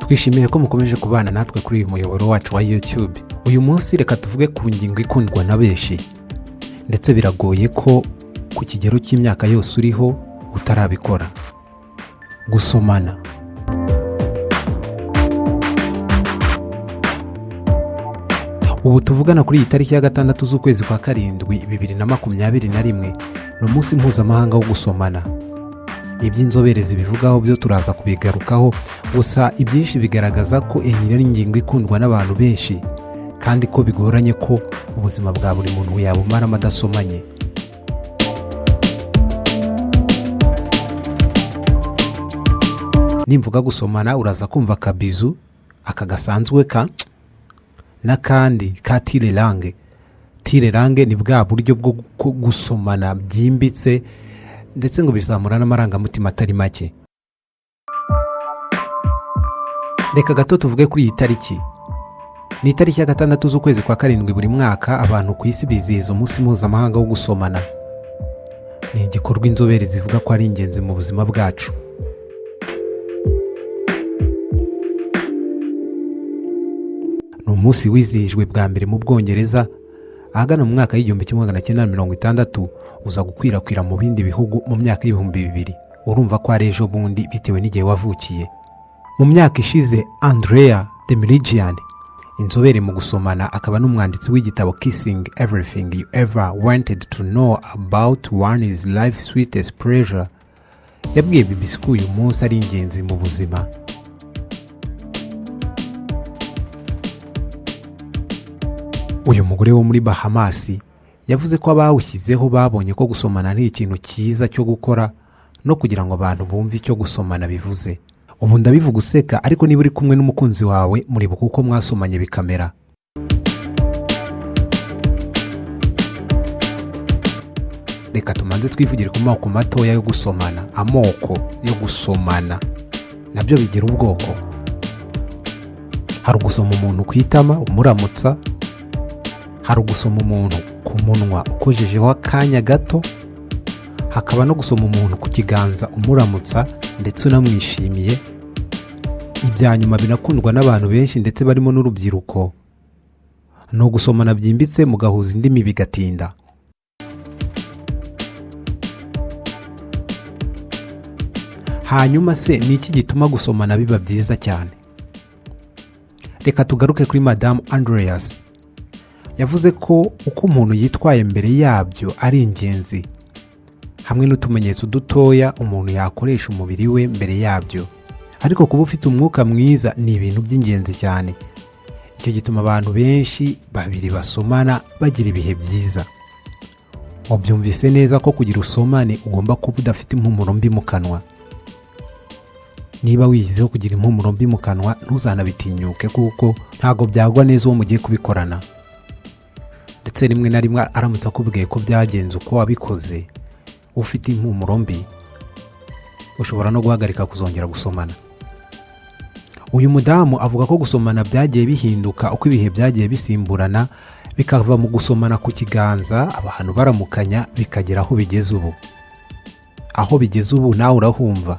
twishimiye ko mukomeje kubana natwe kuri uyu muyoboro wacu wa YouTube. Uyu munsi reka tuvuge ku ngingo ikundwa na benshi, ndetse biragoye ko ku kigero cy'imyaka yose uriho utarabikora: gusomana. Ubu tuvugana kuri iyi tariki ya 6 z'ukwezi kwa karindwi 2021, ni umunsi mpuzamahanga wo gusomana. Iby'inzobere zibivugaho byo turaza kubigarukaho, gusa ibyinshi bigaragaza ko iyi ari ingingo ikundwa n'abantu benshi, kandi ko bigoranye ko ubuzima bwa buri muntu yabumara amadasomanye. Nimvuga gusomana uraza kumva akabizu, aka gasanzwe ka kandi ka tire langue. Tire langue ni bwa buryo bwo gusomana byimbitse, ndetse ngo bizamura n'amarangamutima atari make. Reka gato tuvuge kuri iyi tariki. Ni itariki ya 6 z'ukwezi kwa karindwi buri mwaka abantu ku isi bizihiza umunsi mpuzamahanga wo gusomana. Ni igikorwa inzobere zivuga ko ari ingenzi mu buzima bwacu. Ni umunsi wizihijwe bwa mbere mu Bwongereza ahagana mu mwaka w'1960, uza gukwirakwira mu bindi bihugu mu myaka y'2000. Urumva ko ari ejo bundi bitewe n'igihe wavukiye. Mu myaka ishize, Andrea de Meridian, inzobere mu gusomana akaba n'umwanditsi w'igitabo Kissing Everything You Ever Wanted to Know About One's Life's Sweetest Pleasure, yabwiye BBC ko uyu munsi ari ingenzi mu buzima. Uyu mugore wo muri Bahamas yavuze ko abawushyizeho babonye ko gusomana ni ikintu cyiza cyo gukora, no kugira ngo abantu bumve icyo gusomana bivuze. Ubu ndabivuga useka, ariko niba uri kumwe n'umukunzi wawe muribuka uko mwasomanye bikamera. Reka tumanze twivugire ku moko matoya yo gusomana. Amoko yo gusomana nabyo bigira ubwoko. Hari ugusoma umuntu ku itama umuramutsa, hari ugusoma umuntu ku munwa ukojejeho akanya gato, hakaba no gusoma umuntu ku kiganza umuramutsa ndetse unamwishimiye. Ibya nyuma binakundwa n'abantu benshi ndetse barimo n'urubyiruko. Ni ugusomana byimbitse mugahuza indimi bigatinda. Hanyuma se ni iki gituma gusomana biba byiza cyane? Reka tugaruke kuri Madame Andreas. Yavuze ko uko umuntu yitwaye mbere yabyo ari ingenzi, hamwe n'utumenyetso dutoya umuntu yakoresha umubiri we mbere yabyo. Ariko kuba ufite umwuka mwiza ni ibintu by'ingenzi cyane. Icyo gituma abantu benshi babiri basomana bagira ibihe byiza. Wabyumvise neza ko kugira usomane ugomba kuba udafite impumuro mbi mu kanwa. Niba wiyiziho kugira impumuro mbi mu kanwa, ntuzanabitinyuke kuko ntago byagwa neza uwo mugiye kubikorana. Ndetse rimwe na rimwe aramutse akubwiye ko byagenze uko wabikoze ufite impumuro mbi, ushobora no guhagarika kuzongera gusomana. Uyu mudamu avuga ko gusomana byagiye bihinduka uko ibihe byagiye bisimburana, bikava mu gusomana ku kiganza abantu baramukanya bikagera aho bigeze ubu. Aho bigeze ubu nawe urahumva.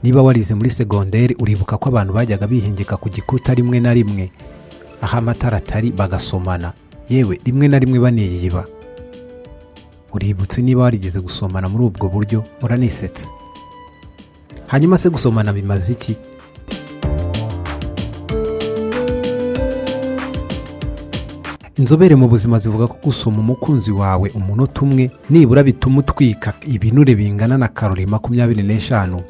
Niba warize muri segonderi uribuka ko abantu bajyaga bihingika ku gikuta rimwe na rimwe aho amatara atari bagasomana, yewe rimwe na rimwe baniyiba. Uributse niba warigeze gusomana muri ubwo buryo uranisetse. Hanyuma se gusomana bimaze iki? Inzobere mu buzima zivuga ko gusoma umukunzi wawe umunota umwe nibura bituma utwika ibinure bingana na karori 25.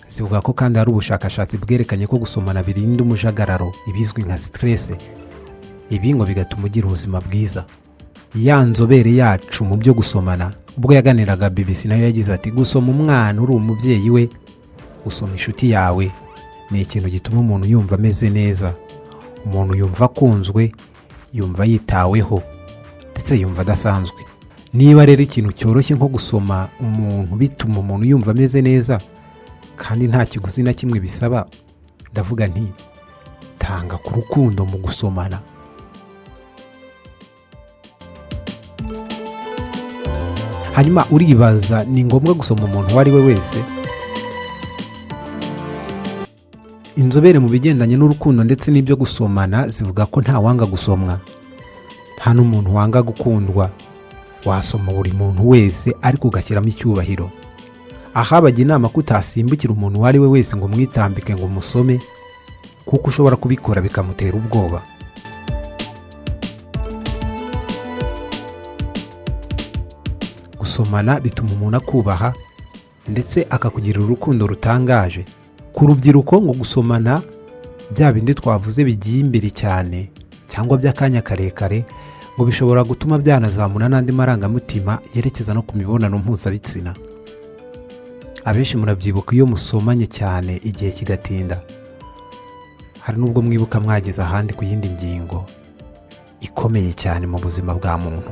Zivuga ko kandi hari ubushakashatsi bwerekanye ko gusomana birinda umujagararo, ibizwi nka stress. Ibi ngo bigatuma ugira ubuzima bwiza. Ya nzobere yacu mu byo gusomana ubwo yaganiraga BBC nayo yagize ati gusoma umwana uri umubyeyi we, gusoma inshuti yawe ni ikintu gituma umuntu yumva ameze neza, umuntu yumva akunzwe, yumva yitaweho, ndetse yumva adasanzwe. Niba rero ikintu cyoroshye nko gusoma umuntu bituma umuntu yumva ameze neza kandi nta kiguzi na kimwe bisaba, ndavuga nti tanga ku rukundo mu gusomana. Hanyuma uribaza, ni ngombwa gusoma umuntu uwo ari we wese? Inzobere mu bigendanye n'urukundo ndetse n'ibyo gusomana zivuga ko nta wanga gusomwa, nta n'umuntu wanga gukundwa. Wasoma buri muntu wese ariko ugashyiramo icyubahiro. Aha bajya inama ko utasimbukira umuntu uwo ari we wese ngo mwitambike ngo musome, kuko ushobora kubikora bikamutera ubwoba. Gusomana bituma umuntu akubaha ndetse akakugirira urukundo rutangaje. Ku rubyiruko ngo gusomana bya bindi twavuze bigiye imbere cyane cyangwa by'akanya karekare ngo bishobora gutuma byanazamura n'andi marangamutima yerekeza no ku mibonano mpuzabitsina. Abenshi murabyibuka iyo musomanye cyane igihe kigatinda, hari n'ubwo mwibuka mwageze ahandi ku yindi ngingo ikomeye cyane mu buzima bwa muntu.